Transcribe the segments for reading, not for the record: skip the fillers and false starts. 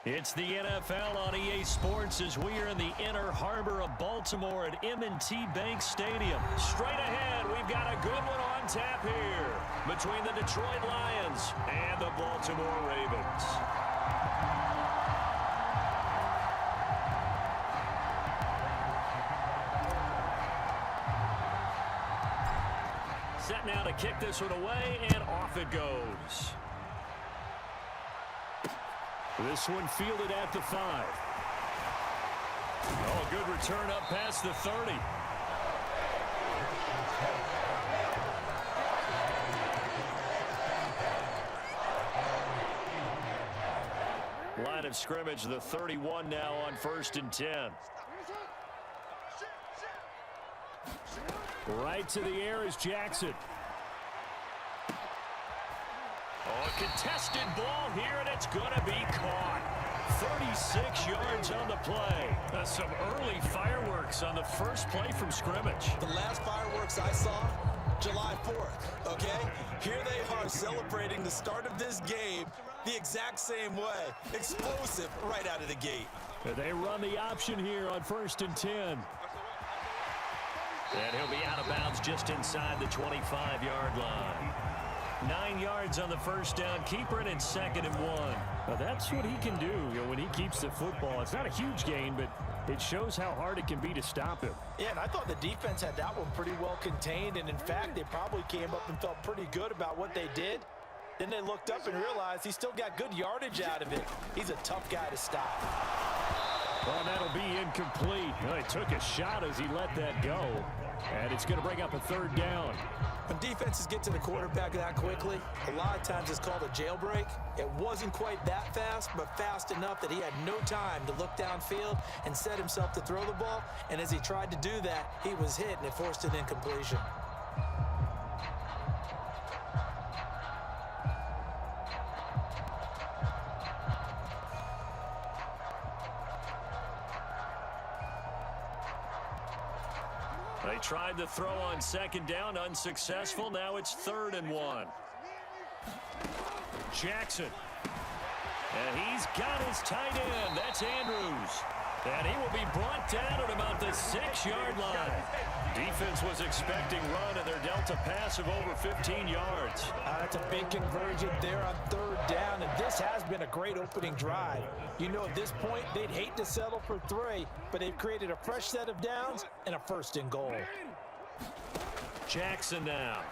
It's the NFL on EA Sports as we are in the inner harbor of Baltimore at M&T Bank Stadium. Straight ahead, we've got a good one on tap here between the Detroit Lions and the Baltimore Ravens. Set now to kick this one away, and off it goes. This one fielded at the 5. Oh, good return up past the 30. Line of scrimmage, the 31 now on 1st and 10. Right to the air is Jackson. Oh, contested ball here, and it's going to be caught. 36 yards on the play. Some early fireworks on the first play from scrimmage. The last fireworks I saw, July 4th, okay? Here they are celebrating the start of this game the exact same way. Explosive right out of the gate. They run the option here on 1st and 10. And he'll be out of bounds just inside the 25-yard line. 9 yards on the first down. Keeper in 2nd and 1. Now that's what he can do, when he keeps the football. It's not a huge gain, but it shows how hard it can be to stop him. Yeah, and I thought the defense had that one pretty well contained. And, in fact, they probably came up and felt pretty good about what they did. Then they looked up and realized he still got good yardage out of it. He's a tough guy to stop. Well, that'll be incomplete. Well, he took a shot as he let that go. And it's going to bring up a 3rd down. When defenses get to the quarterback that quickly, a lot of times it's called a jailbreak. It wasn't quite that fast, but fast enough that he had no time to look downfield and set himself to throw the ball. And as he tried to do that, he was hit, and it forced an incompletion. They tried to throw on 2nd down, unsuccessful. Now it's 3rd and 1. Jackson. And he's got his tight end. That's Andrews. And he will be brought down at about the 6-yard line. Defense was expecting run, and they're dealt a pass of over 15 yards. That's a big conversion there on 3rd down, and this has been a great opening drive. You know, at this point, they'd hate to settle for 3, but they've created a fresh set of downs and a 1st and goal. Jackson now.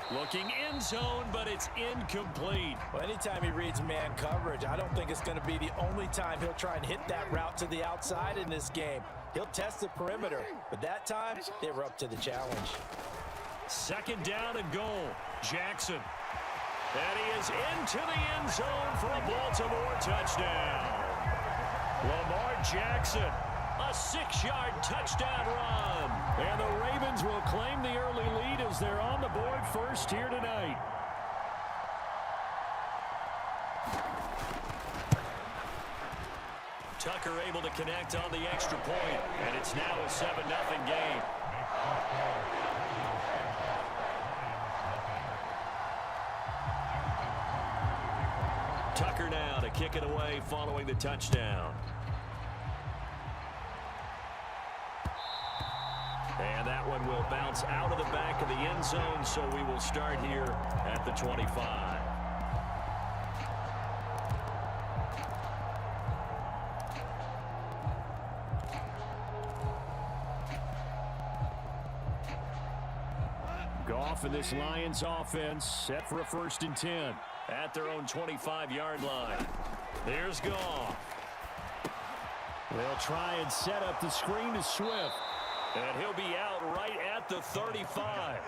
Looking end zone, but it's incomplete. Well, anytime he reads man coverage, I don't think it's going to be the only time he'll try and hit that route to the outside in this game. He'll test the perimeter, but that time, they were up to the challenge. 2nd down and goal. Jackson. And he is into the end zone for a Baltimore touchdown. Lamar Jackson, a 6-yard touchdown run. And the Ravens will claim the early lead as they're on the board first here tonight. Tucker able to connect on the extra point, and it's now a 7-0 game. Tucker now to kick it away following the touchdown. And that one will bounce out of the back of the end zone, so we will start here at the 25. Goff and this Lions offense set for a 1st and 10 at their own 25-yard line. There's Goff. They'll try and set up the screen to Swift. And he'll be out right at the 35.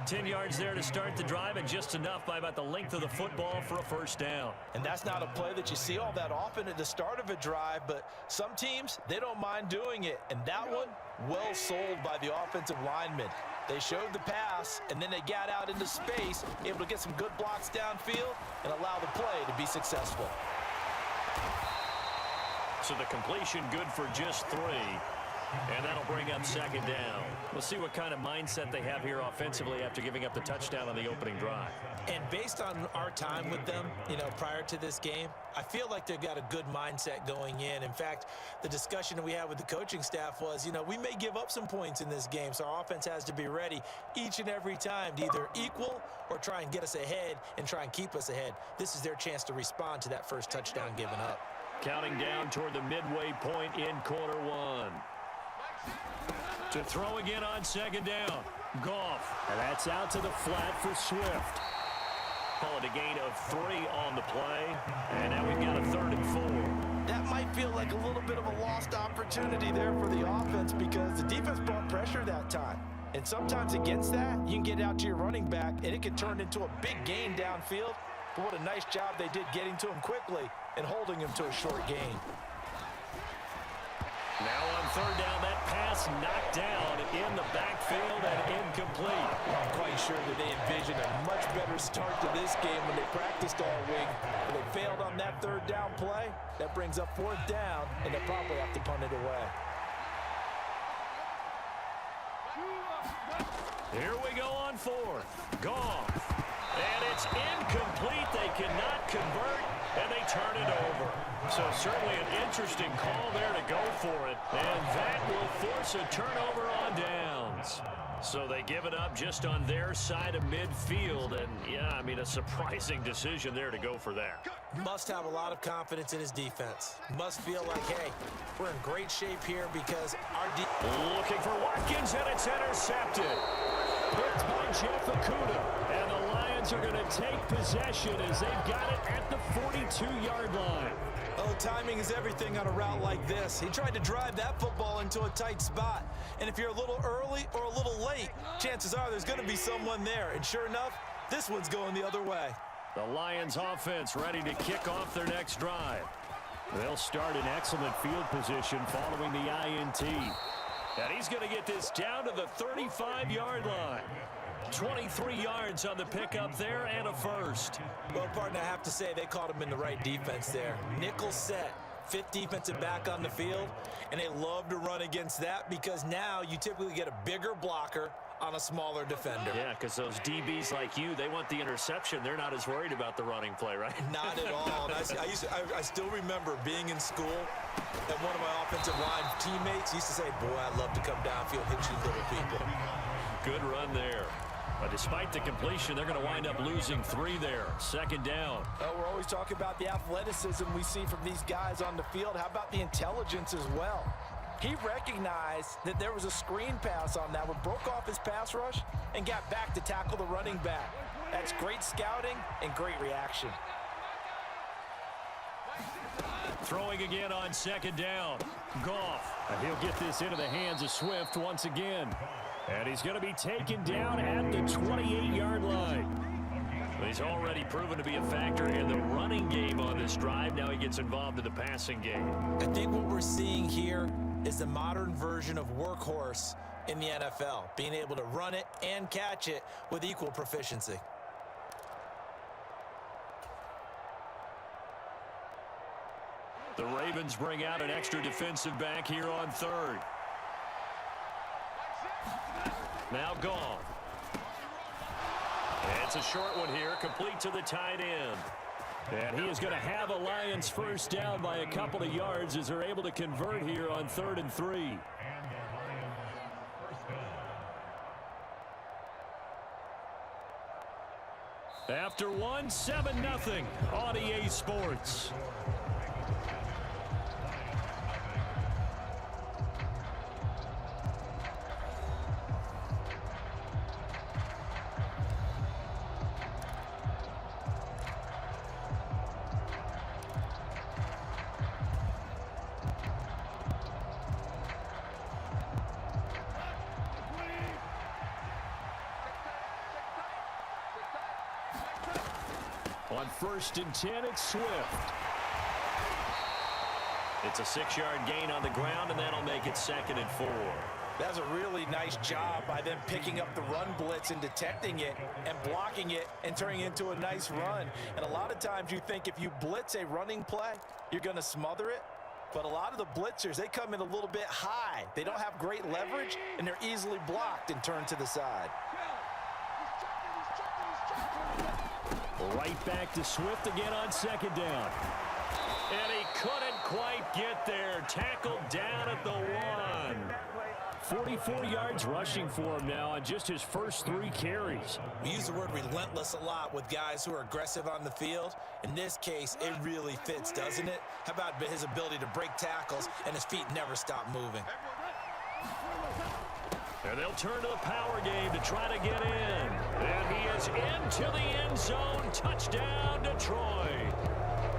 10 yards there to start the drive, and just enough by about the length of the football for a 1st down. And that's not a play that you see all that often at the start of a drive, but some teams, they don't mind doing it. And that one, well sold by the offensive lineman. They showed the pass, and then they got out into space, able to get some good blocks downfield and allow the play to be successful. So the completion good for just 3. And that'll bring up second down. We'll see what kind of mindset they have here offensively after giving up the touchdown on the opening drive. And based on our time with them, prior to this game, I feel like they've got a good mindset going in. In fact, the discussion we had with the coaching staff was, we may give up some points in this game, so our offense has to be ready each and every time to either equal or try and get us ahead and try and keep us ahead. This is their chance to respond to that first touchdown given up. Counting down toward the midway point in quarter one. To throw again on second down. Goff. And that's out to the flat for Swift. Call it a gain of 3 on the play. And now we've got a 3rd and 4. That might feel like a little bit of a lost opportunity there for the offense because the defense brought pressure that time. And sometimes against that, you can get out to your running back, and it can turn into a big gain downfield. But what a nice job they did getting to him quickly and holding him to a short gain. Now on 3rd down, that pass knocked down in the backfield and incomplete. I'm quite sure that they envisioned a much better start to this game when they practiced all week. But they failed on that 3rd down play. That brings up 4th down, and they'll probably have to punt it away. Here we go on 4th. Goff. And it's incomplete. They cannot convert, and they turn it over. So certainly an interesting call there to go for it. And that will force a turnover on downs. So they give it up just on their side of midfield. And, yeah, I mean, a surprising decision there to go for that. Must have a lot of confidence in his defense. Must feel like, hey, we're in great shape here because our looking for Watkins, and it's intercepted. Picked by Jeff Okudah. And the Lions are going to take possession as they've got it at the 42-yard line. Oh, timing is everything on a route like this. He tried to drive that football into a tight spot. And if you're a little early or a little late, chances are there's going to be someone there. And sure enough, this one's going the other way. The Lions offense ready to kick off their next drive. They'll start in excellent field position following the INT. And he's going to get this down to the 35-yard line. 23 yards on the pickup there and a first. Well, partner, I have to say they caught him in the right defense there. Nickel set, 5th defensive back on the field, and they love to run against that because now you typically get a bigger blocker on a smaller defender. Yeah, because those DBs like you, they want the interception. They're not as worried about the running play, right? Not at all. And I still remember being in school, and one of my offensive line teammates used to say, boy, I'd love to come downfield, hit you little people. Good run there. But despite the completion, they're going to wind up losing 3 there. 2nd down. We're always talking about the athleticism we see from these guys on the field. How about the intelligence as well? He recognized that there was a screen pass on that one, broke off his pass rush, and got back to tackle the running back. That's great scouting and great reaction. Throwing again on 2nd down. Goff. And he'll get this into the hands of Swift once again. And he's going to be taken down at the 28-yard line. He's already proven to be a factor in the running game on this drive. Now he gets involved in the passing game. I think what we're seeing here is the modern version of workhorse in the NFL, being able to run it and catch it with equal proficiency. The Ravens bring out an extra defensive back here on 3rd. Now gone. It's a short one here, complete to the tight end. And he is going to have a Lions first down by a couple of yards as they're able to convert here on 3rd and 3. After one, 7-0 on EA Sports. On 1st and 10, it's Swift. It's a 6-yard gain on the ground, and that'll make it 2nd and 4. That's a really nice job by them picking up the run blitz and detecting it and blocking it and turning it into a nice run. And a lot of times you think if you blitz a running play, you're going to smother it. But a lot of the blitzers, they come in a little bit high. They don't have great leverage, and they're easily blocked and turned to the side. Right back to Swift again on second down. And he couldn't quite get there. Tackled down at the 1. 44 yards rushing for him now on just his first 3 carries. We use the word relentless a lot with guys who are aggressive on the field. In this case, it really fits, doesn't it? How about his ability to break tackles and his feet never stop moving? And they'll turn to the power game to try to get in. And he is into the end zone. Touchdown, Detroit.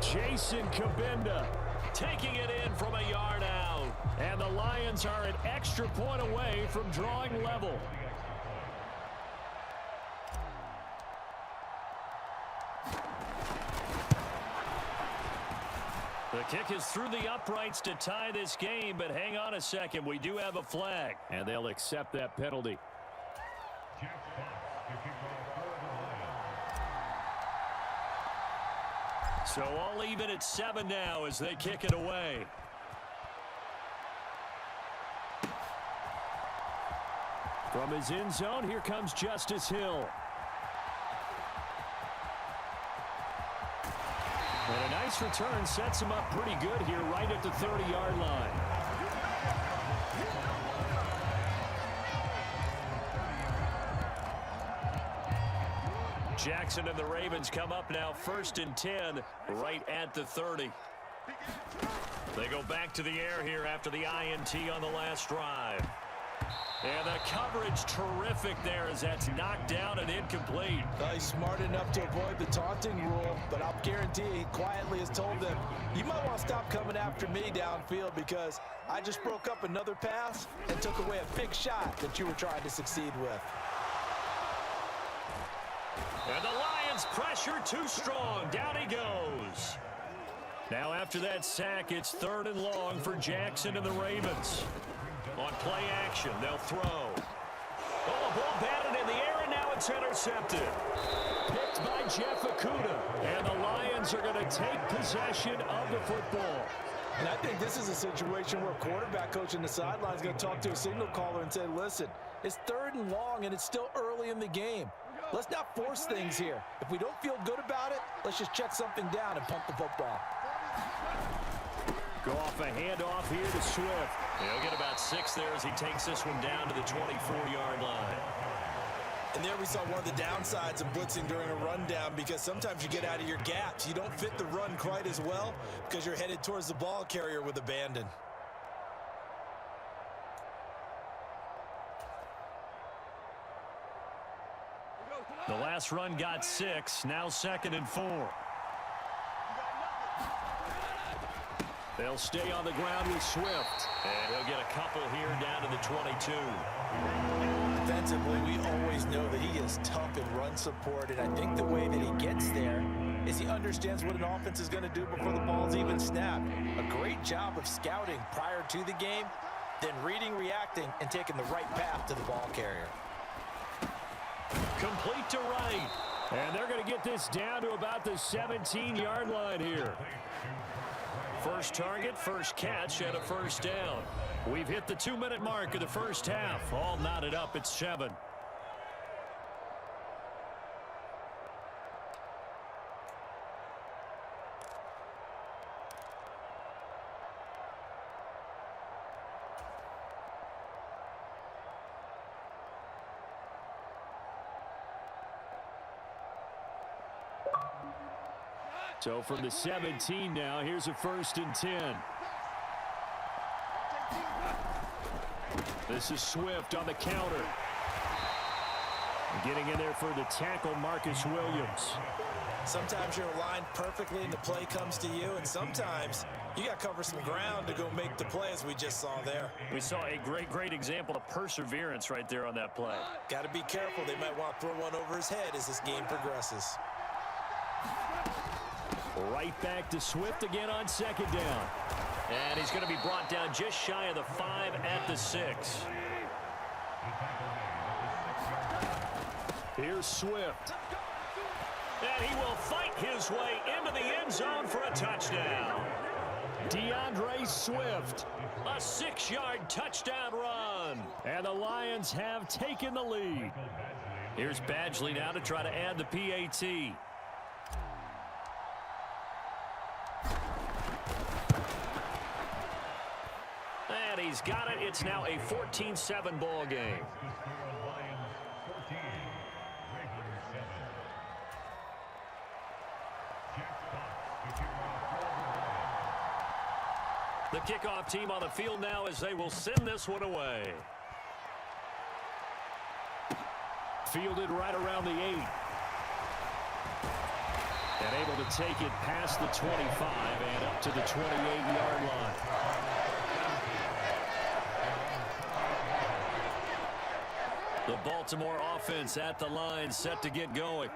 Jason Kabinda taking it in from a yard out. And the Lions are an extra point away from drawing level. The kick is through the uprights to tie this game, but hang on a second. We do have a flag, and they'll accept that penalty. So all even at 7 now as they kick it away. From his end zone, here comes Justice Hill. And a nice return sets him up pretty good here right at the 30-yard line. Jackson and the Ravens come up now 1st and 10 right at the 30. They go back to the air here after the INT on the last drive. And the coverage terrific there as that's knocked down and incomplete. He's smart enough to avoid the taunting rule, but I'll guarantee he quietly has told them, you might want to stop coming after me downfield because I just broke up another pass and took away a big shot that you were trying to succeed with. And the Lions pressure too strong. Down he goes. Now after that sack, it's 3rd and long for Jackson and the Ravens. On play action, they'll throw. Oh, a ball batted in the air, and now it's intercepted. Picked by Jeff Okudah. And the Lions are going to take possession of the football. And I think this is a situation where a quarterback coach in the sideline is going to talk to a signal caller and say, listen, it's 3rd and long, and it's still early in the game. Let's not force things here. If we don't feel good about it, let's just check something down and punt the football. Go off a handoff here to Swift. He'll get about 6 there as he takes this one down to the 24-yard line. And there we saw one of the downsides of blitzing during a rundown because sometimes you get out of your gaps. You don't fit the run quite as well because you're headed towards the ball carrier with abandon. The last run got 6, now 2nd and 4. They'll stay on the ground with Swift. And he'll get a couple here down to the 22. Defensively, we always know that he is tough in run support, and I think the way that he gets there is he understands what an offense is going to do before the ball's even snapped. A great job of scouting prior to the game, then reading, reacting, and taking the right path to the ball carrier. Complete to right. And they're going to get this down to about the 17-yard line here. First target, first catch, and a 1st down. We've hit the 2-minute mark of the first half. All knotted up at 7. So from the 17 now, here's a 1st and 10. This is Swift on the counter. Getting in there for the tackle, Marcus Williams. Sometimes you're aligned perfectly and the play comes to you, and sometimes you got to cover some ground to go make the play, as we just saw there. We saw a great example of perseverance right there on that play. Got to be careful. They might want to throw one over his head as this game progresses. Right back to Swift again on 2nd down. And he's going to be brought down just shy of the 5 at the 6. Here's Swift. And he will fight his way into the end zone for a touchdown. DeAndre Swift. A 6-yard touchdown run. And the Lions have taken the lead. Here's Badgley now to try to add the PAT. And he's got it. It's now a 14-7 ball game. The kickoff team on the field now as they will send this one away. Fielded right around the 8. And able to take it past the 25 and up to the 28-yard line. The Baltimore offense at the line set to get going.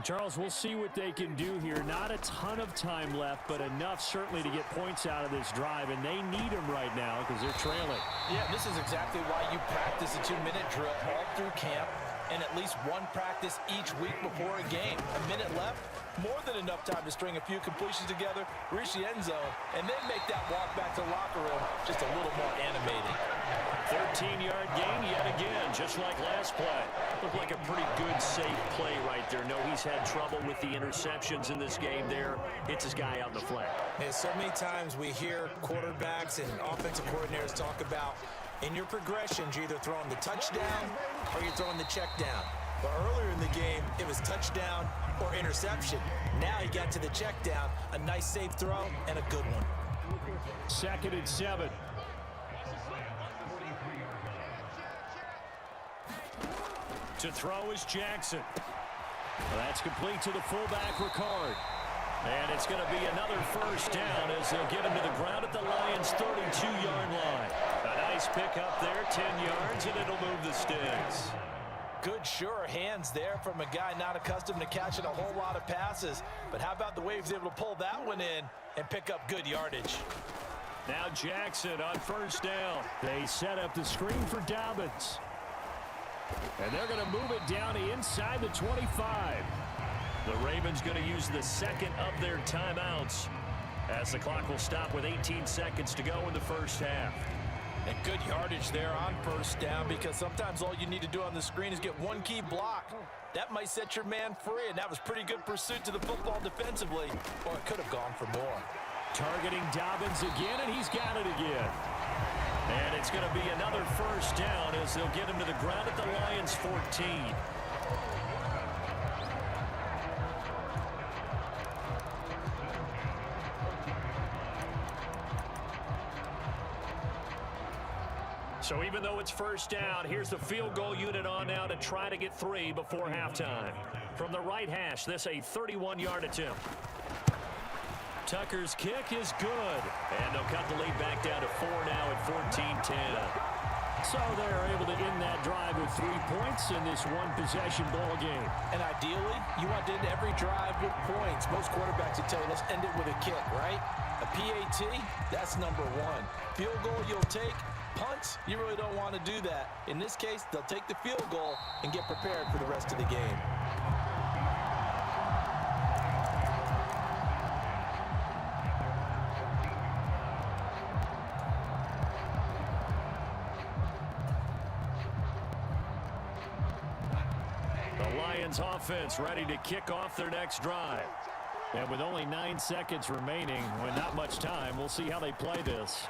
Charles, we'll see what they can do here. Not a ton of time left, but enough certainly to get points out of this drive, and they need them right now because they're trailing. Yeah, this is exactly why you practice a 2-minute drill all through camp and at least one practice each week before a game. A minute left, more than enough time to string a few completions together, reach the end zone, and then make that walk back to the locker room just a little more animating. 13-yard gain yet again, just like last play. Looked like a pretty good, safe play right there. No, he's had trouble with the interceptions in this game there. Hits his guy out in the flat. And so many times we hear quarterbacks and offensive coordinators talk about in your progressions, you're either throwing the touchdown or you're throwing the check down. But earlier in the game, it was touchdown or interception. Now he got to the check down, a nice safe throw, and a good one. 2nd and 7. To throw is Jackson. That's complete to the fullback, Ricard. And it's going to be another first down as they'll get him to the ground at the Lions' 32-yard line. A nice pick up there, 10 yards, and it'll move the sticks. Good, sure hands there from a guy not accustomed to catching a whole lot of passes. But how about the way he was able to pull that one in and pick up good yardage? Now Jackson on first down. They set up the screen for Dobbins. And they're going to move it down inside the 25. The Ravens going to use the second of their timeouts as the clock will stop with 18 seconds to go in the first half. And good yardage there on first down because sometimes all you need to do on the screen is get one key block. That might set your man free, and that was pretty good pursuit to the football defensively, or it could have gone for more. Targeting Dobbins again, and he's got it again. And it's going to be another first down as they'll get him to the ground at the Lions' 14. So even though it's first down, here's the field goal unit on now to try to get 3 before halftime. From the right hash, this a 31-yard attempt. Tucker's kick is good. And they'll cut the lead back down to 4 now at 14-10. So they're able to end that drive with 3 points in this one-possession ball game. And ideally, you want to end every drive with points. Most quarterbacks would tell you, let's end it with a kick, right? A PAT, that's number 1. Field goal you'll take. Punts, you really don't want to do that. In this case, they'll take the field goal and get prepared for the rest of the game. The Lions offense ready to kick off their next drive. And with only 9 seconds remaining, with not much time, we'll see how they play this.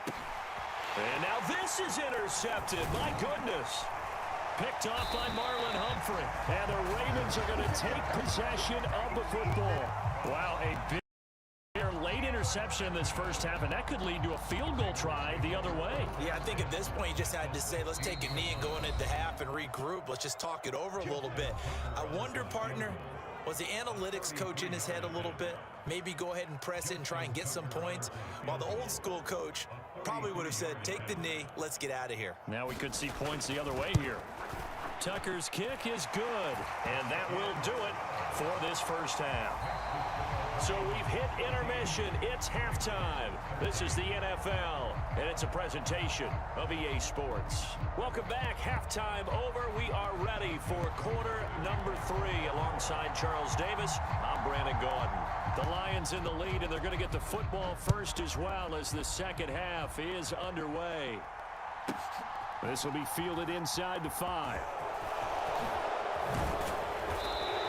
And now this is intercepted. My goodness. Picked off by Marlon Humphrey. And the Ravens are going to take possession of the football. Wow, a big late interception in this first half, and that could lead to a field goal try the other way. Yeah, I think at this point you just had to say, let's take a knee and go into the half and regroup. Let's just talk it over a little bit. I wonder, partner, was the analytics coach in his head a little bit? Maybe go ahead and press it and try and get some points? While the old school coach probably would have said, take the knee, let's get out of here. Now we could see points the other way here. Tucker's kick is good, and that will do it for this first half. So we've hit intermission. It's halftime. This is the NFL, and it's a presentation of EA Sports. Welcome back. Halftime over. We are ready for quarter number 3. Alongside Charles Davis, I'm Brandon Gaudin. The Lions in the lead, and they're going to get the football first as well as the second half is underway. This will be fielded inside the 5.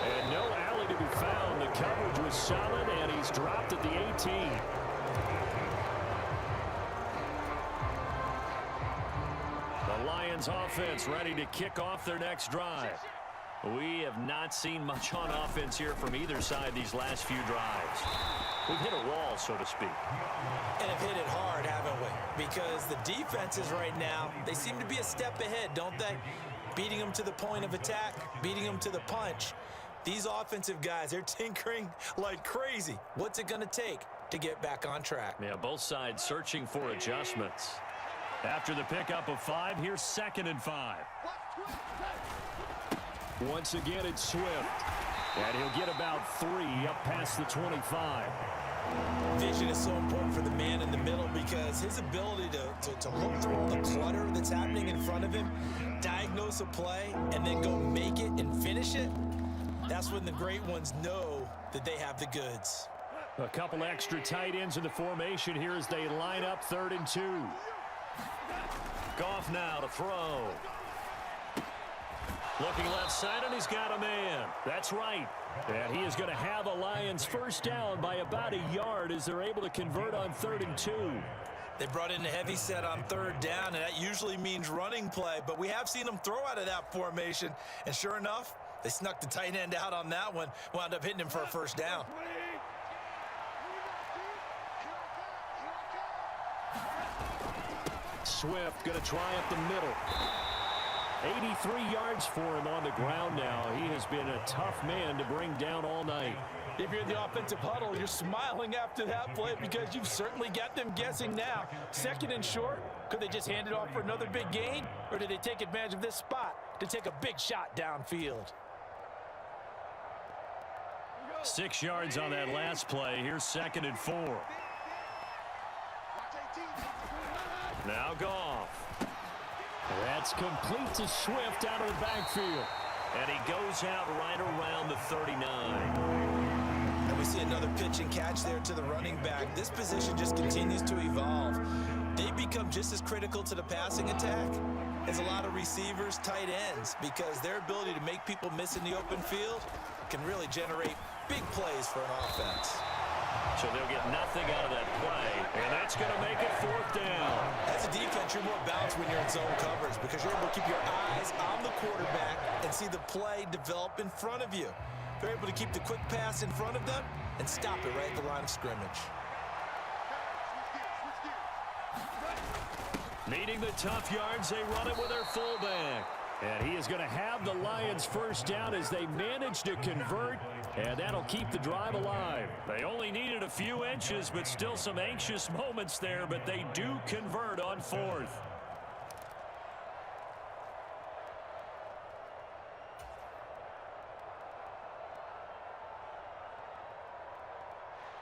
And no alley to be found. The coverage was solid, and he's dropped at the 18. The Lions offense ready to kick off their next drive. We have not seen much on offense here from either side these last few drives. We've hit a wall, so to speak. And have hit it hard, haven't we? Because the defenses right now, they seem to be a step ahead, don't they? Beating them to the point of attack, beating them to the punch. These offensive guys, they're tinkering like crazy. What's it going to take to get back on track? Yeah, both sides searching for adjustments. After the pickup of 5, here's 2nd and 5. Once again, it's Swift. And he'll get about 3 up past the 25. Vision is so important for the man in the middle because his ability to look through all the clutter that's happening in front of him, diagnose a play, and then go make it and finish it, that's when the great ones know that they have the goods. A couple extra tight ends in the formation here as they line up 3rd and 2. Goff now to throw. Looking left side, and he's got a man. That's right. And he is going to have a Lions first down by about a yard as they're able to convert on 3rd and 2. They brought in a heavy set on 3rd down, and that usually means running play. But we have seen them throw out of that formation. And sure enough, they snuck the tight end out on that one, wound up hitting him for a first down. Swift going to try up the middle. 83 yards for him on the ground now. He has been a tough man to bring down all night. If you're in the offensive huddle, you're smiling after that play because you've certainly got them guessing now. 2nd and short, could they just hand it off for another big gain? Or did they take advantage of this spot to take a big shot downfield? 6 yards on that last play. Here's 2nd and 4. Now Goff. That's complete to Swift out of the backfield. And he goes out right around the 39. And we see another pitch and catch there to the running back. This position just continues to evolve. They become just as critical to the passing attack as a lot of receivers, tight ends, because their ability to make people miss in the open field can really generate big plays for an offense. So they'll get nothing out of that play, and that's going to make it 4th down. As a defense, you're more balanced when you're in zone coverage because you're able to keep your eyes on the quarterback and see the play develop in front of you. They're able to keep the quick pass in front of them and stop it right at the line of scrimmage. Needing the tough yards, they run it with their fullback. And he is going to have the Lions first down as they manage to convert, and that'll keep the drive alive. They only needed a few inches, but still some anxious moments there, but they do convert on 4th.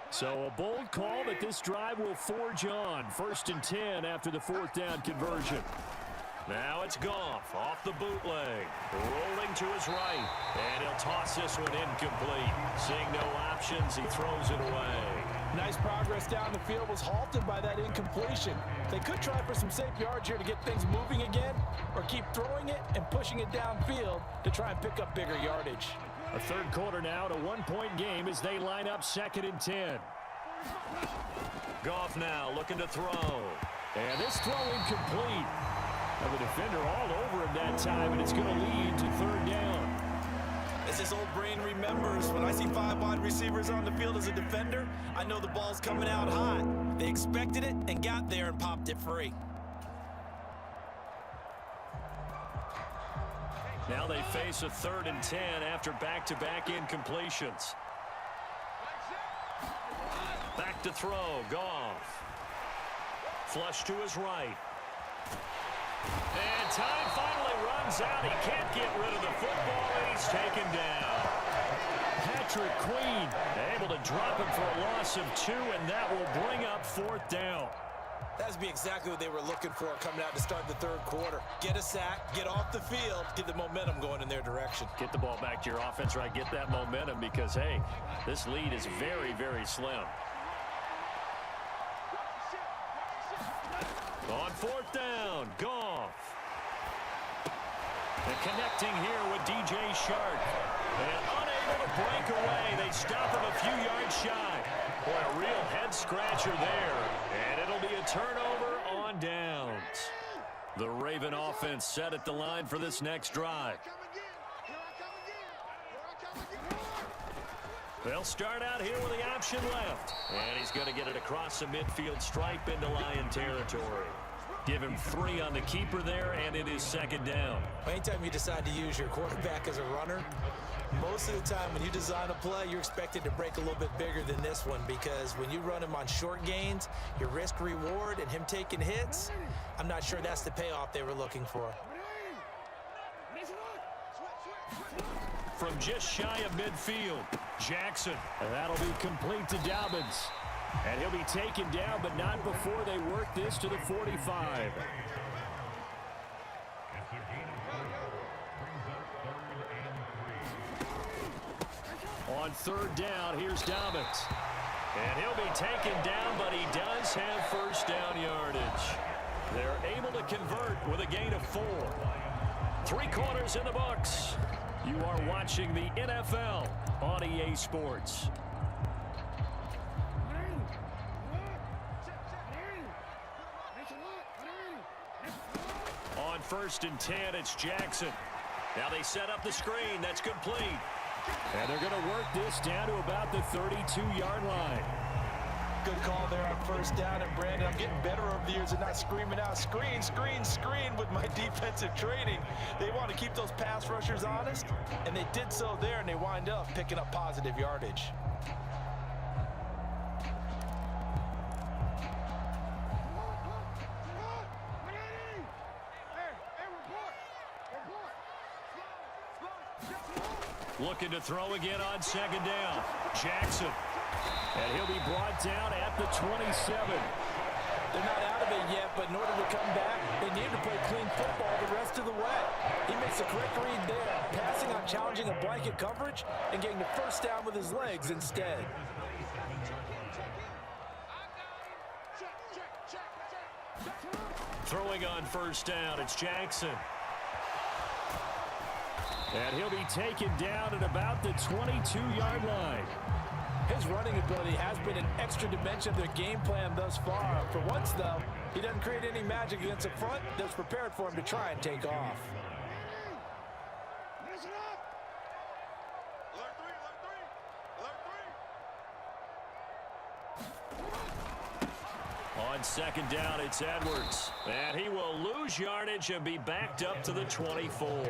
So a bold call that this drive will forge on. 1st and 10 after the 4th down conversion. Now it's Goff off the bootleg, rolling to his right, and he'll toss this one incomplete. Seeing no options, he throws it away. Nice progress down the field, was halted by that incompletion. They could try for some safe yards here to get things moving again, or keep throwing it and pushing it downfield to try and pick up bigger yardage. A 3rd quarter now, to 1-point game as they line up 2nd and 10. Goff now looking to throw, and this throw incomplete. And the defender all over him that time, and it's going to lead to 3rd down. As his old brain remembers, when I see 5 wide receivers on the field as a defender, I know the ball's coming out hot. They expected it and got there and popped it free. Now they face a 3rd and 10 after back-to-back incompletions. Back to throw, Goff. Flush to his right. And time finally runs out. He can't get rid of the football, and he's taken down. Patrick Queen able to drop him for a loss of 2, and that will bring up 4th down. That'd be exactly what they were looking for coming out to start the third quarter. Get a sack, get off the field, get the momentum going in their direction. Get the ball back to your offense, right? Get that momentum because, hey, this lead is very, very slim. On fourth down, Goff. And connecting here with DJ Shark. And unable to break away. They stop him a few yards shy. Boy, a real head-scratcher there. And it'll be a turnover on downs. The Raven offense set at the line for this next drive. They'll start out here with the option left. And he's going to get it across the midfield stripe into Lion territory. Give him 3 on the keeper there, and it is second down. Anytime you decide to use your quarterback as a runner, most of the time when you design a play, you're expected to break a little bit bigger than this one because when you run him on short gains, your risk-reward and him taking hits, I'm not sure that's the payoff they were looking for. From just shy of midfield, Jackson. And that'll be complete to Dobbins. And he'll be taken down, but not before they work this to the 45. On third down, here's Dobbins. And he'll be taken down, but he does have first down yardage. They're able to convert with a gain of 4. 3 quarters in the books. You are watching the NFL on EA Sports. On 1st and 10, it's Jackson. Now they set up the screen. That's complete. And they're going to work this down to about the 32-yard line. Good call there on first down. And, Brandon, I'm getting better over the years and not screaming out, screen, screen, screen with my defensive training. They want to keep those pass rushers honest, and they did so there, and they wind up picking up positive yardage. Looking to throw again on second down. Jackson. And he'll be brought down at the 27. They're not out of it yet, but in order to come back, they need to play clean football the rest of the way. He makes the correct read there, passing on challenging a blanket coverage and getting the first down with his legs instead. Throwing on first down, it's Jackson. And he'll be taken down at about the 22-yard line. His running ability has been an extra dimension of their game plan thus far. For once, though, he doesn't create any magic against a front that's prepared for him to try and take off. On second down, it's Edwards. And he will lose yardage and be backed up to the 24.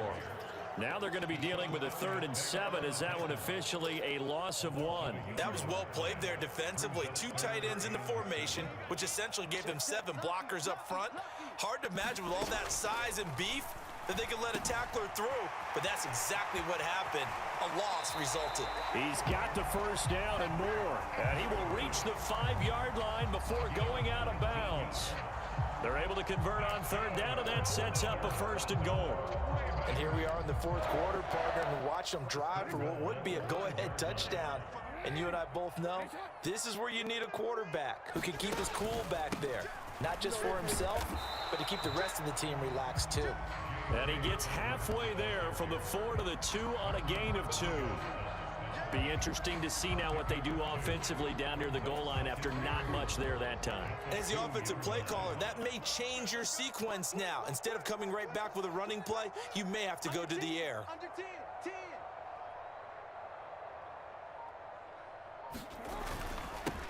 Now they're going to be dealing with a 3rd and 7. Is that one officially a loss of 1? That was well played there defensively. 2 tight ends in the formation, which essentially gave them 7 blockers up front. Hard to imagine with all that size and beef that they could let a tackler through, but that's exactly what happened. A loss resulted. He's got the first down and more. And he will reach the 5-yard line before going out of bounds. They're able to convert on 3rd down, and that sets up a 1st and goal. And here we are in the 4th quarter, partner, and watch them drive for what would be a go-ahead touchdown. And you and I both know this is where you need a quarterback who can keep his cool back there. Not just for himself, but to keep the rest of the team relaxed too. And he gets halfway there from the 4 to the 2 on a gain of 2. Be interesting to see now what they do offensively down near the goal line after not much there that time. And as the offensive play caller, that may change your sequence now. Instead of coming right back with a running play, you may have to go to the air.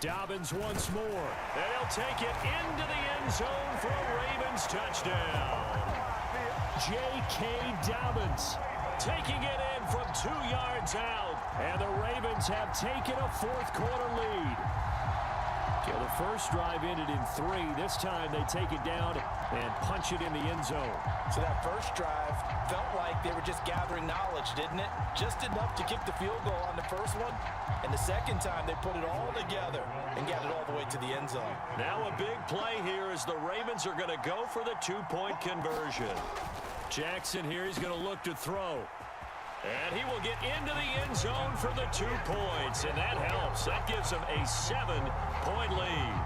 Dobbins once more. And he'll take it into the end zone for a Ravens touchdown. J.K. Dobbins Taking it in from 2 yards out. And the Ravens have taken a 4th quarter lead. Okay, the first drive ended in 3. This time they take it down and punch it in the end zone. So that first drive felt like they were just gathering knowledge, didn't it? Just enough to kick the field goal on the first one. And the second time they put it all together and got it all the way to the end zone. Now a big play here as the Ravens are going to go for the 2-point conversion. Jackson here, he's going to look to throw. And he will get into the end zone for the 2 points, and that helps. That gives him a 7-point lead.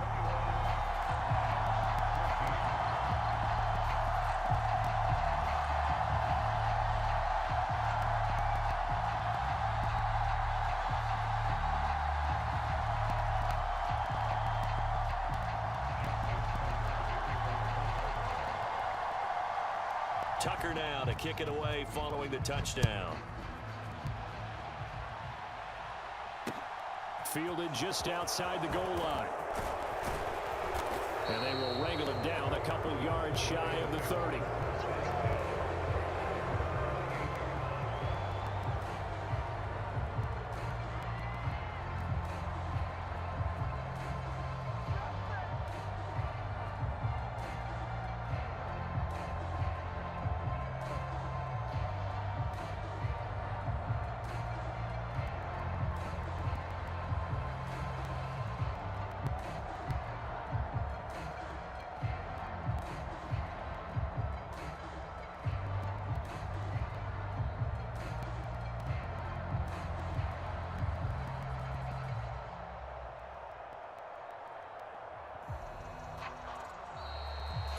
Tucker now to kick it away following the touchdown. Fielded just outside the goal line. And they will wrangle him down a couple yards shy of the 30.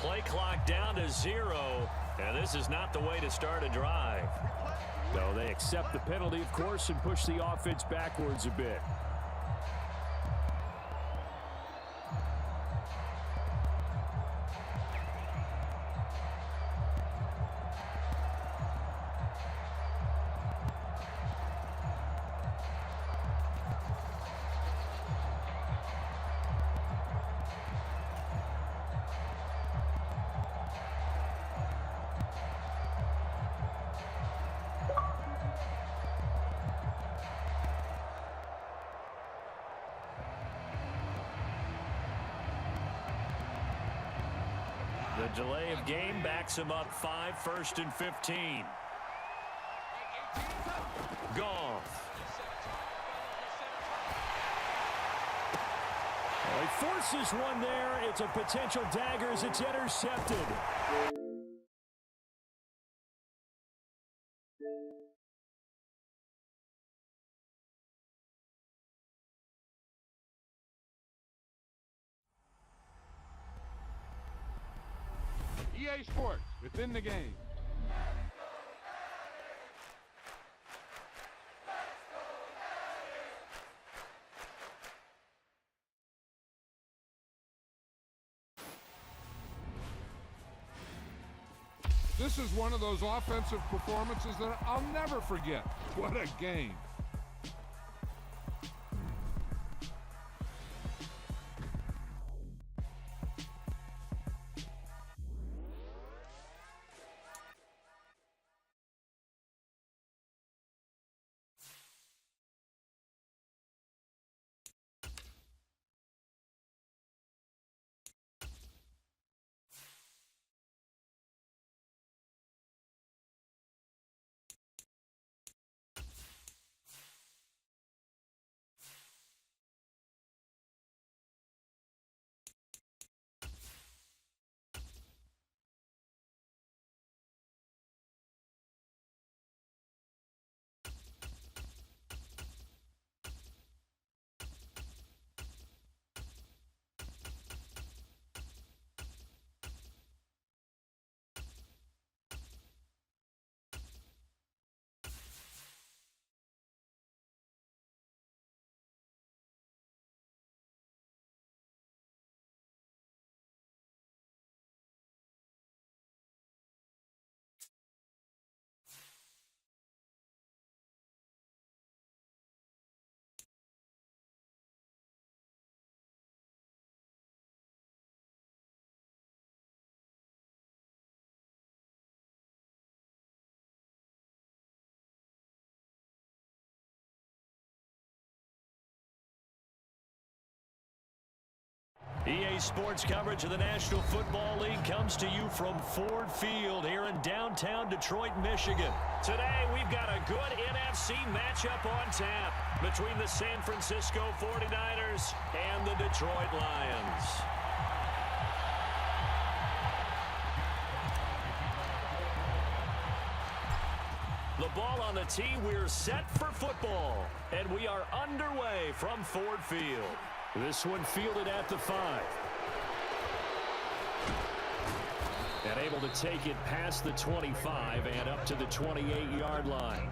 Play clock down to 0, and this is not the way to start a drive. No, they accept the penalty, of course, and push the offense backwards a bit. The delay of game backs him up 5, 1st and 15. Goff. Well, he forces one there. It's a potential dagger as it's intercepted. EA Sports, within the game. This is one of those offensive performances that I'll never forget. What a game. EA Sports coverage of the National Football League comes to you from Ford Field here in downtown Detroit, Michigan. Today, we've got a good NFC matchup on tap between the San Francisco 49ers and the Detroit Lions. The ball on the tee, we're set for football, and we are underway from Ford Field. This one fielded at the 5. And able to take it past the 25 and up to the 28-yard line.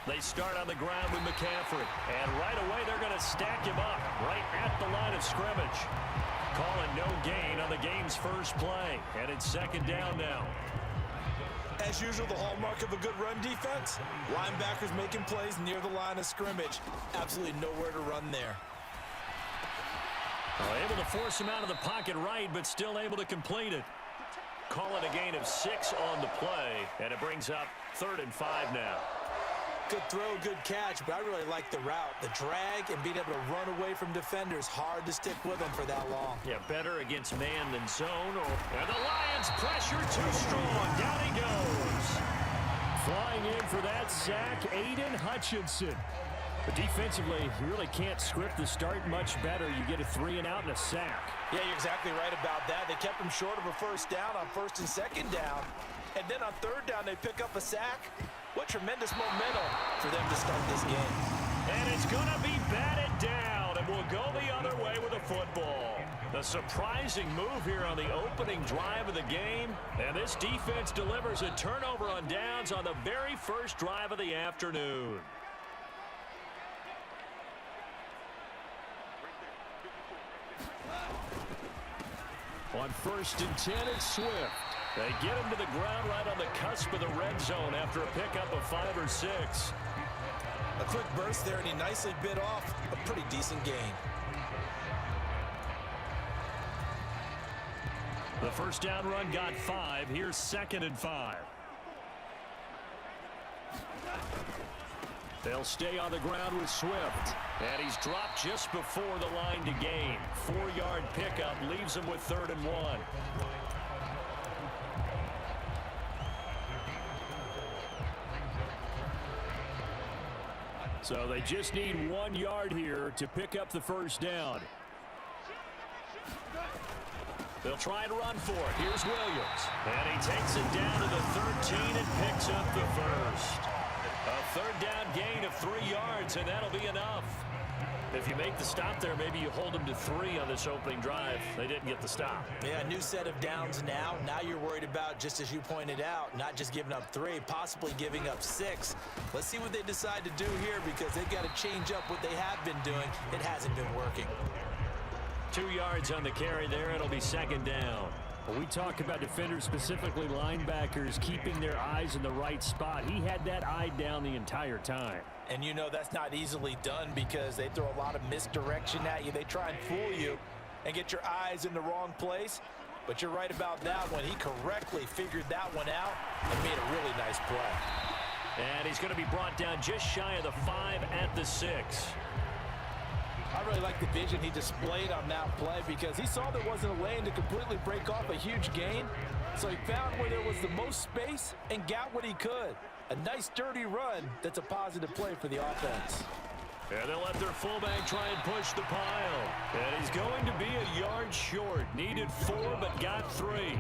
They start on the ground with McCaffrey. And right away, they're going to stack him up right at the line of scrimmage. Calling no gain on the game's first play. And it's second down now. As usual, the hallmark of a good run defense, linebackers making plays near the line of scrimmage. Absolutely nowhere to run there. Able to force him out of the pocket right, but still able to complete it. Calling a gain of 6 on the play. And it brings up 3rd and 5 now. Good throw, good catch, but I really like the route. The drag and being able to run away from defenders. Hard to stick with them for that long. Yeah, better against man than zone. And the Lions pressure too strong. Down he goes. Flying in for that sack, Aiden Hutchinson. But defensively, you really can't script the start much better. You get a 3 and out and a sack. Yeah, you're exactly right about that. They kept him short of a first down on 1st and 2nd down. And then on 3rd down, they pick up a sack. What tremendous momentum for them to start this game. And it's going to be batted down, and we'll go the other way with the football. The surprising move here on the opening drive of the game. And this defense delivers a turnover on downs on the very first drive of the afternoon. On 1st and 10, it's Swift. They get him to the ground right on the cusp of the red zone after a pickup of 5 or 6. A quick burst there, and he nicely bit off a pretty decent gain. The first down run got 5. Here's 2nd and 5. They'll stay on the ground with Swift. And he's dropped just before the line to gain. 4-yard pickup leaves him with 3rd and 1. So they just need 1 yard here to pick up the first down. They'll try and run for it. Here's Williams. And he takes it down to the 13 and picks up the first. A 3rd down gain of 3 yards, and that'll be enough. If you make the stop there, maybe you hold them to 3 on this opening drive. They didn't get the stop. Yeah, new set of downs now. Now you're worried about, just as you pointed out, not just giving up 3, possibly giving up 6. Let's see what they decide to do here, because they've got to change up what they have been doing. It hasn't been working. 2 yards on the carry there. It'll be 2nd down. When we talk about defenders, specifically linebackers, keeping their eyes in the right spot, he had that eye down the entire time. And you know that's not easily done because they throw a lot of misdirection at you. They try and fool you and get your eyes in the wrong place. But you're right about that one. He correctly figured that one out and made a really nice play. And he's going to be brought down just shy of the 5 at the 6. I really like the vision he displayed on that play because he saw there wasn't a lane to completely break off a huge gain. So he found where there was the most space and got what he could. A nice, dirty run that's a positive play for the offense. And they'll let their fullback try and push the pile. And he's going to be a yard short. Needed 4, but got 3.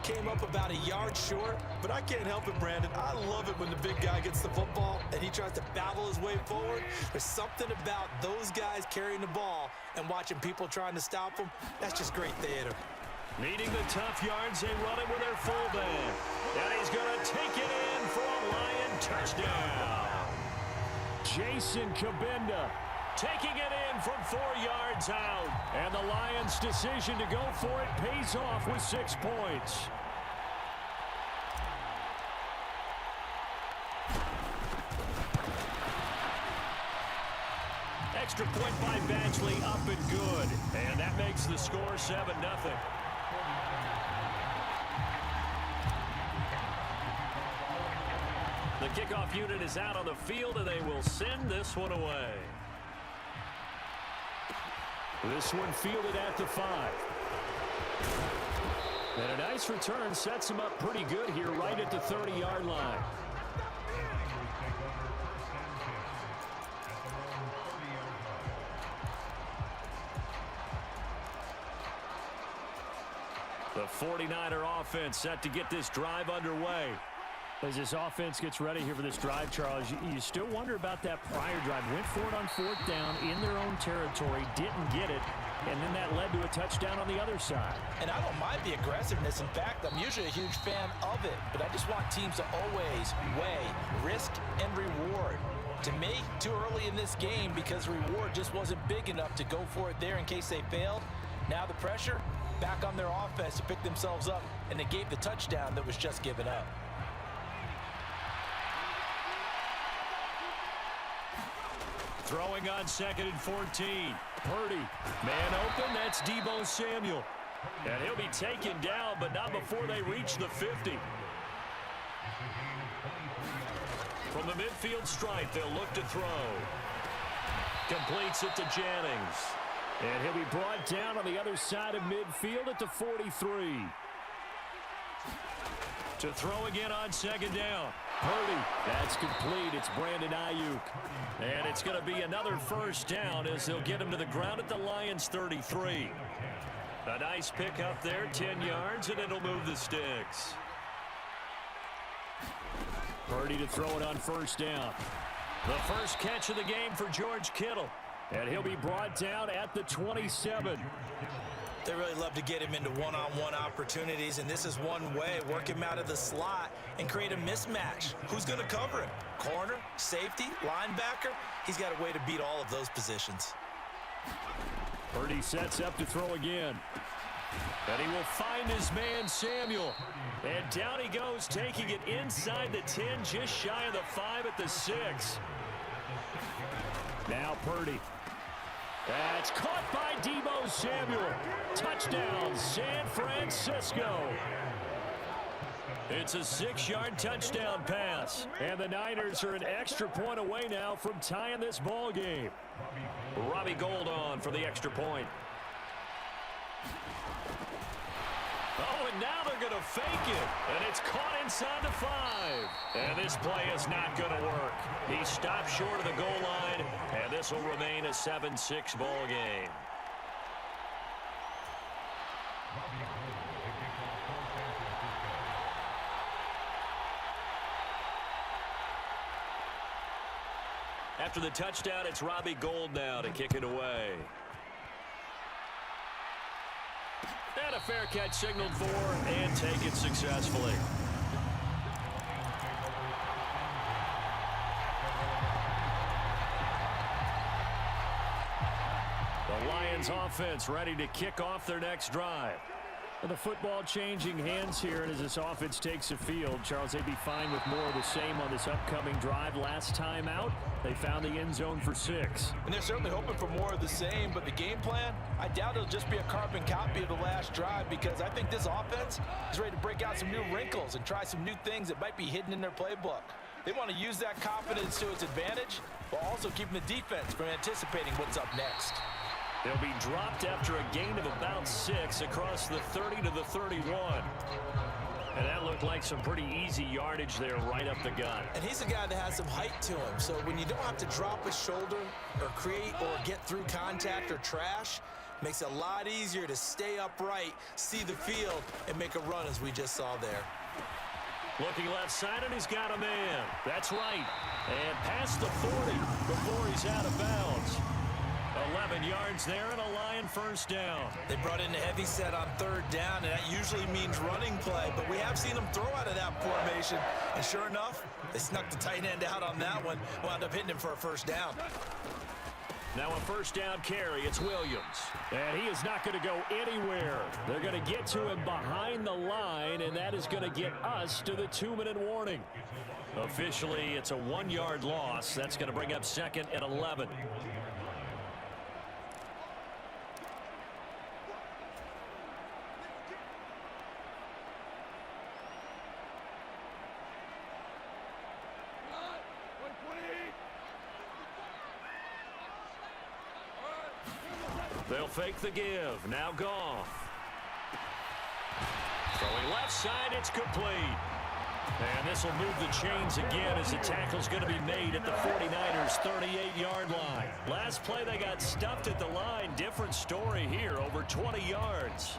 Came up about a yard short, but I can't help it, Brandon. I love it when the big guy gets the football and he tries to battle his way forward. There's something about those guys carrying the ball and watching people trying to stop them. That's just great theater. Needing the tough yards, they run it with their fullback. And he's going to take it in for a Lion touchdown. Jason Kabinda taking it in from 4 yards out. And the Lions' decision to go for it pays off with 6 points. extra point by Batchley up and good. And that makes the score 7-0. The kickoff unit is out on the field, and they will send this one away. This one fielded at the 5. And a nice return sets him up pretty good here right at the 30-yard line. The 49er offense set to get this drive underway. As this offense gets ready here for this drive, Charles, you still wonder about that prior drive. Went for it on 4th down in their own territory, didn't get it, and then that led to a touchdown on the other side. And I don't mind the aggressiveness. In fact, I'm usually a huge fan of it, but I just want teams to always weigh risk and reward. To me, too early in this game because reward just wasn't big enough to go for it there in case they failed. Now the pressure back on their offense to pick themselves up, and they gave the touchdown that was just given up. Throwing on 2nd and 14. Purdy. Man open. That's Deebo Samuel. And he'll be taken down, but not before they reach the 50. From the midfield stripe, they'll look to throw. Completes it to Jennings. And he'll be brought down on the other side of midfield at the 43. To throw again on 2nd down. Purdy. That's complete. It's Brandon Ayuk. And it's going to be another 1st down as they'll get him to the ground at the Lions' 33. A nice pick up there, 10 yards, and it'll move the sticks. Purdy to throw it on 1st down. The first catch of the game for George Kittle. And he'll be brought down at the 27. They really love to get him into one-on-one opportunities, and this is one way. Work him out of the slot and create a mismatch. Who's going to cover him? Corner, safety, linebacker? He's got a way to beat all of those positions. Purdy sets up to throw again. And he will find his man, Samuel. And down he goes, taking it inside the 10, just shy of the 5 at the 6. Now Purdy. That's caught by Deebo Samuel. Touchdown, San Francisco. It's a 6-yard touchdown pass. And the Niners are an extra point away now from tying this ball game. Robbie Gould on for the extra point. Oh, and now they're going to fake it. And it's caught inside the 5. And this play is not going to work. He stopped short of the goal line, and this will remain a 7-6 ball game. After the touchdown, it's Robbie Gould now to kick it away. And a fair catch signaled for, and take it successfully. The Lions offense ready to kick off their next drive. And the football changing hands here, and as this offense takes the field, Charles, they'd be fine with more of the same on this upcoming drive. Last time out, they found the end zone for 6. And they're certainly hoping for more of the same, but the game plan, I doubt it'll just be a carbon copy of the last drive, because I think this offense is ready to break out some new wrinkles and try some new things that might be hidden in their playbook. They want to use that confidence to its advantage, while also keeping the defense from anticipating what's up next. They'll be dropped after a gain of about 6 across the 30 to the 31. And that looked like some pretty easy yardage there right up the gut. And he's a guy that has some height to him, so when you don't have to drop a shoulder or create or get through contact or trash, makes it a lot easier to stay upright, see the field, and make a run as we just saw there. Looking left side, and he's got a man. That's right. And past the 40 before he's out of bounds. 11 yards there and a Lion 1st down. They brought in a heavy set on 3rd down, and that usually means running play, but we have seen them throw out of that formation, and sure enough, they snuck the tight end out on that one, wound up hitting him for a 1st down. Now a 1st down carry, it's Williams. And he is not going to go anywhere. They're going to get to him behind the line, and that is going to get us to the 2-minute warning. Officially, it's a 1-yard loss. That's going to bring up 2nd and 11. They'll fake the give. Now Goff. Throwing left side, it's complete. And this will move the chains again as the tackle's going to be made at the 49ers' 38-yard line. Last play, they got stuffed at the line. Different story here, over 20 yards.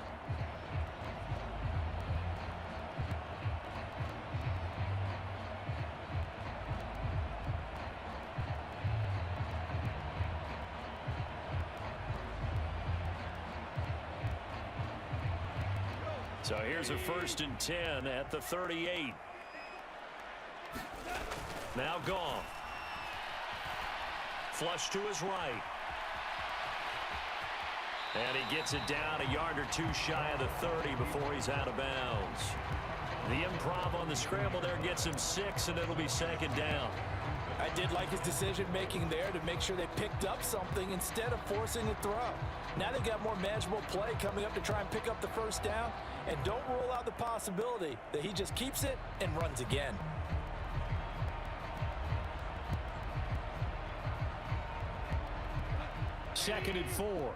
So here's a 1st and 10 at the 38. Now Goff. Flush to his right. And he gets it down a yard or two shy of the 30 before he's out of bounds. The improv on the scramble there gets him 6, and it'll be 2nd down. I did like his decision-making there to make sure they picked up something instead of forcing a throw. Now they've got more manageable play coming up to try and pick up the 1st down, and don't rule out the possibility that he just keeps it and runs again. Second and 4.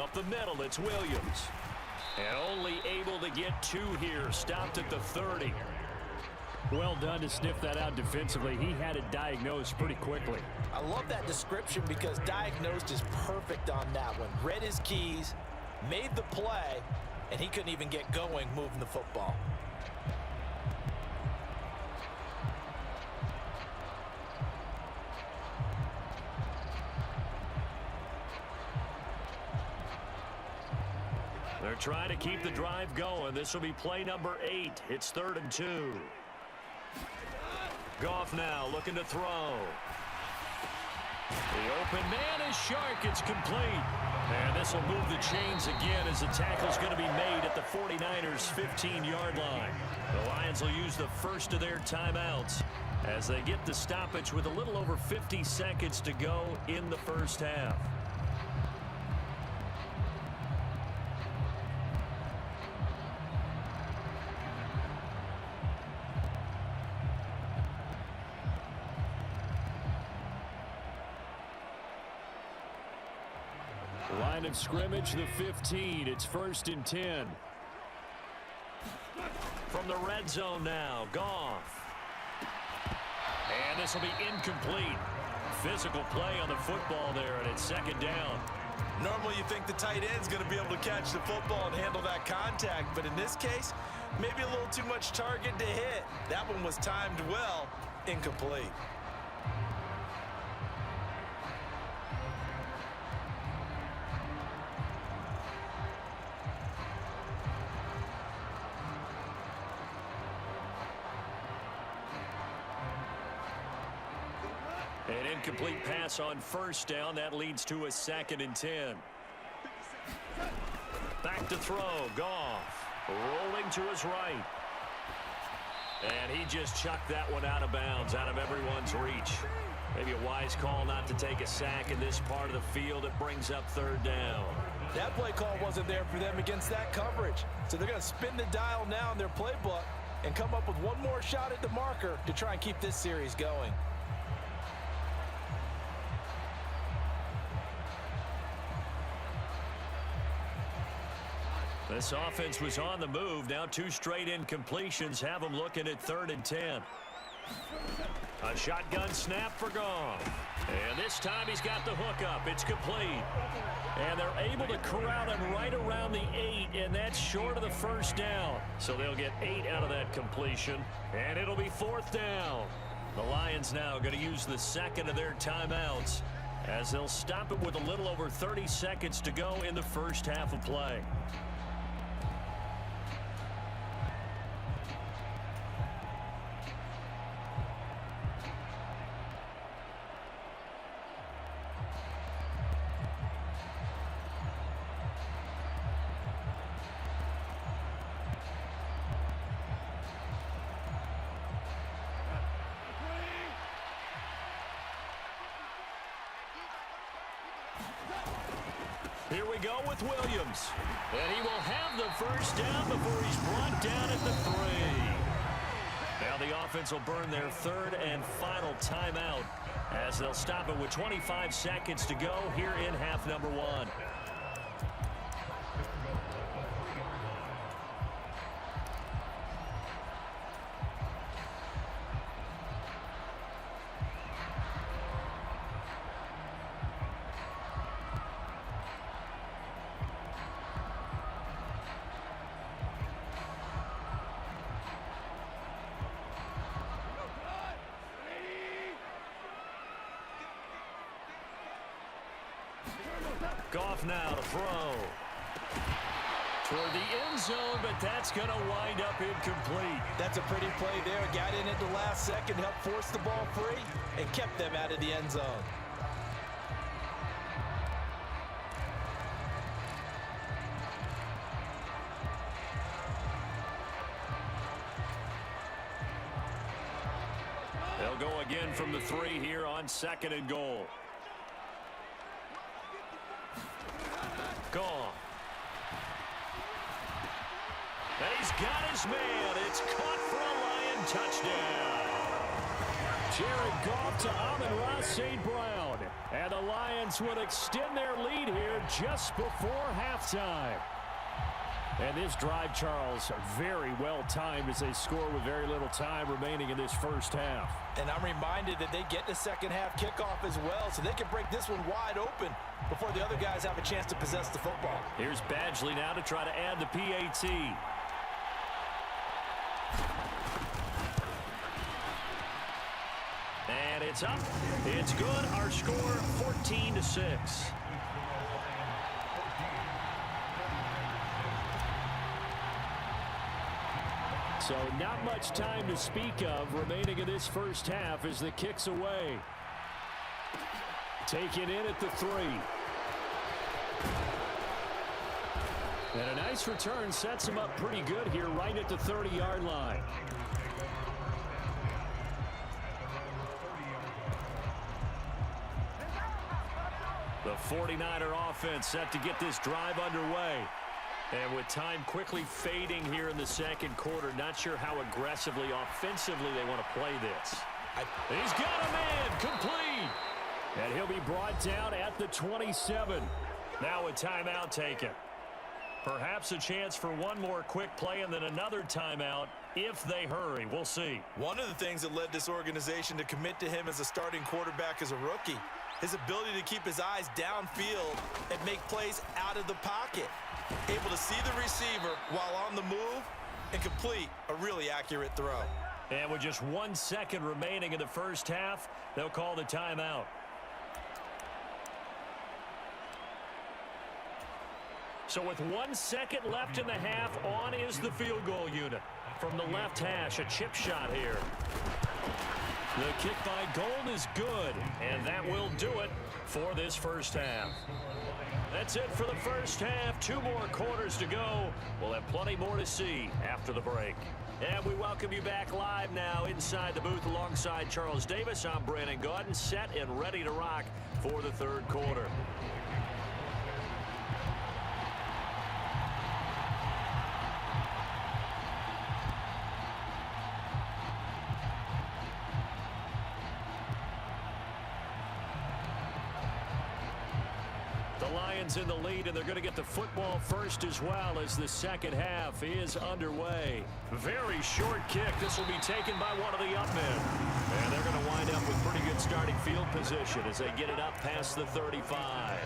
Up the middle, it's Williams. And only able to get 2 here, stopped at the 30. Well done to sniff that out defensively. He had it diagnosed pretty quickly. I love that description because diagnosed is perfect on that one. Read his keys, made the play, and he couldn't even get going moving the football. They're trying to keep the drive going. This will be play number 8. It's 3rd and 2. Goff now looking to throw. The open man is Shark. It's complete. And this will move the chains again as the tackle's going to be made at the 49ers' 15-yard line. The Lions will use the first of their timeouts as they get the stoppage with a little over 50 seconds to go in the first half. Line of scrimmage, the 15. It's 1st and 10. From the red zone now, Goff. And this will be incomplete. Physical play on the football there, and it's 2nd down. Normally you think the tight end's going to be able to catch the football and handle that contact, but in this case, maybe a little too much target to hit. That one was timed well, incomplete. An incomplete pass on 1st down. That leads to a 2nd and 10. Back to throw. Goff rolling to his right. And he just chucked that one out of bounds, out of everyone's reach. Maybe a wise call not to take a sack in this part of the field. It brings up 3rd down. That play call wasn't there for them against that coverage. So they're going to spin the dial now in their playbook and come up with one more shot at the marker to try and keep this series going. This offense was on the move. Now 2 straight incompletions have them looking at 3rd and 10. A shotgun snap for Goff. And this time he's got the hook up. It's complete. And they're able to corral him right around the 8, and that's short of the 1st down. So they'll get 8 out of that completion, and it'll be 4th down. The Lions now going to use the 2nd of their timeouts as they'll stop it with a little over 30 seconds to go in the first half of play. Here we go with Williams. And he will have the 1st down before he's brought down at the 3. Now the offense will burn their 3rd and final timeout as they'll stop it with 25 seconds to go here in half number one. Goff now to throw. Toward the end zone, but that's going to wind up incomplete. That's a pretty play there. Got in at the last second, helped force the ball free, and kept them out of the end zone. They'll go again from the 3 here on 2nd and goal. Gone. And he's got his man. It's caught for a Lion touchdown. Jared Goff to Amon-Ra St. Brown. And the Lions would extend their lead here just before halftime. And this drive, Charles, very well timed as they score with very little time remaining in this first half. And I'm reminded that they get the second half kickoff as well, so they can break this one wide open before the other guys have a chance to possess the football. Here's Badgley now to try to add the PAT. And it's up. It's good. Our score, 14-6. So not much time to speak of remaining in this first half as the kick's away. Taken in at the 3. And a nice return sets him up pretty good here right at the 30-yard line. The 49er offense set to get this drive underway. And with time quickly fading here in the second quarter, not sure how aggressively, offensively they want to play this. He's got a man complete. And he'll be brought down at the 27. Now a timeout taken. Perhaps a chance for one more quick play and then another timeout if they hurry. We'll see. One of the things that led this organization to commit to him as a starting quarterback as a rookie, his ability to keep his eyes downfield and make plays out of the pocket. Able to see the receiver while on the move and complete a really accurate throw. And with just 1 second remaining in the first half, they'll call the timeout. So with 1 second left in the half, on is the field goal unit. From the left hash, a chip shot here. The kick by Gold is good, and that will do it for this first half. That's it for the first half. 2 more quarters to go. We'll have plenty more to see after the break. And we welcome you back live now inside the booth alongside Charles Davis. I'm Brandon Gaudin, set and ready to rock for the third quarter. In the lead, and they're going to get the football first as well as the second half is underway. Very short kick. This will be taken by one of the up men. And they're going to wind up with pretty good starting field position as they get it up past the 35.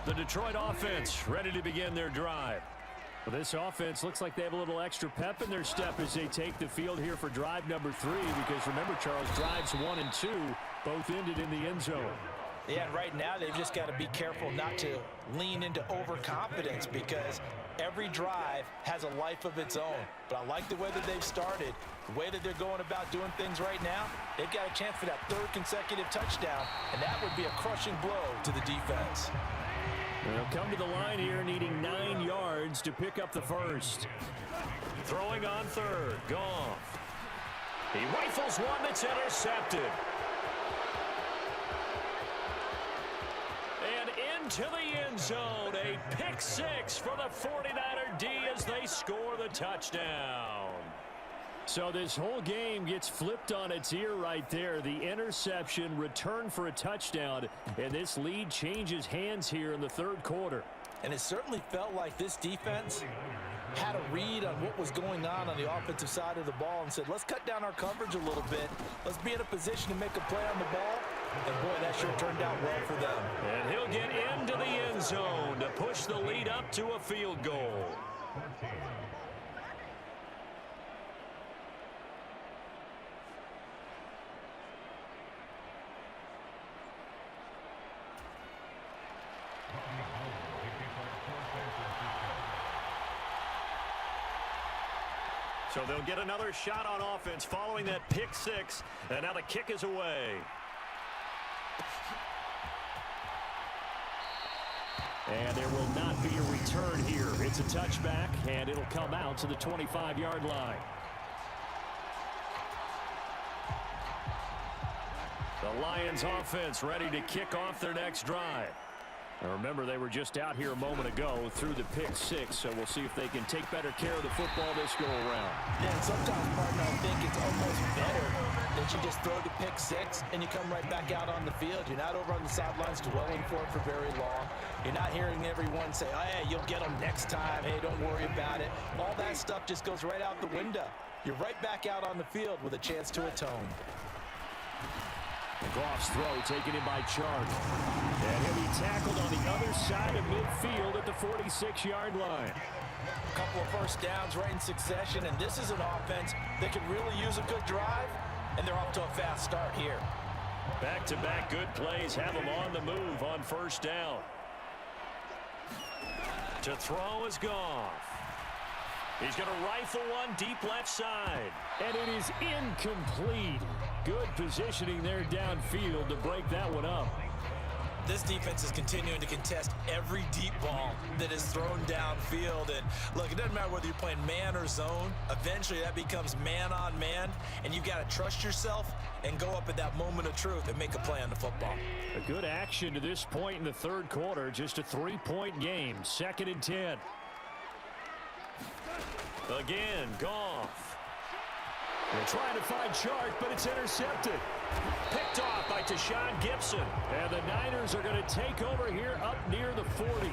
The Detroit offense ready to begin their drive. Well, this offense looks like they have a little extra pep in their step as they take the field here for drive number 3, because remember, Charles, drives 1 and 2 both ended in the end zone. Yeah, and right now they've just got to be careful not to lean into overconfidence, because every drive has a life of its own. But I like the way that they've started, the way that they're going about doing things right now. They've got a chance for that 3rd consecutive touchdown, and that would be a crushing blow to the defense. They'll come to the line here needing 9 yards to pick up the first. Throwing on 3rd. Goff. He rifles one that's intercepted. And into the end zone, a pick six for the 49er D as they score the touchdown. So this whole game gets flipped on its ear right there. The interception, return for a touchdown, and this lead changes hands here in the third quarter. And it certainly felt like this defense had a read on what was going on the offensive side of the ball and said, let's cut down our coverage a little bit. Let's be in a position to make a play on the ball. And, boy, that sure turned out well for them. And he'll get into the end zone to push the lead up to a field goal. So they'll get another shot on offense following that pick six. And now the kick is away. And there will not be a return here. It's a touchback, and it'll come out to the 25-yard line. The Lions offense ready to kick off their next drive. Now remember, they were just out here a moment ago through the pick six, so we'll see if they can take better care of the football this go-around. Yeah, and sometimes, partner, I think it's almost better that you just throw the pick six and you come right back out on the field. You're not over on the sidelines dwelling for it for very long. You're not hearing everyone say, oh, hey, you'll get them next time. Hey, don't worry about it. All that stuff just goes right out the window. You're right back out on the field with a chance to atone. Goff's throw taken in by Chark. And he'll be tackled on the other side of midfield at the 46-yard line. A couple of first downs right in succession, and this is an offense that can really use a good drive, and they're off to a fast start here. Back-to-back good plays have them on the move on first down. To throw is Goff. He's going to rifle one deep left side. And it is incomplete. Good positioning there downfield to break that one up. This defense is continuing to contest every deep ball that is thrown downfield. And look, it doesn't matter whether you're playing man or zone. Eventually that becomes man on man, and you've got to trust yourself and go up at that moment of truth and make a play on the football. A good action to this point in the third quarter. Just a 3-point game. 2nd and 10. Again, Goff. They're trying to find Chark, but it's intercepted. Picked off by Tashawn Gibson. And the Niners are going to take over here up near the 40.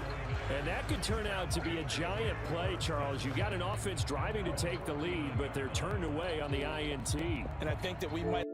And that could turn out to be a giant play, Charles. You got an offense driving to take the lead, but they're turned away on the INT. And I think that we might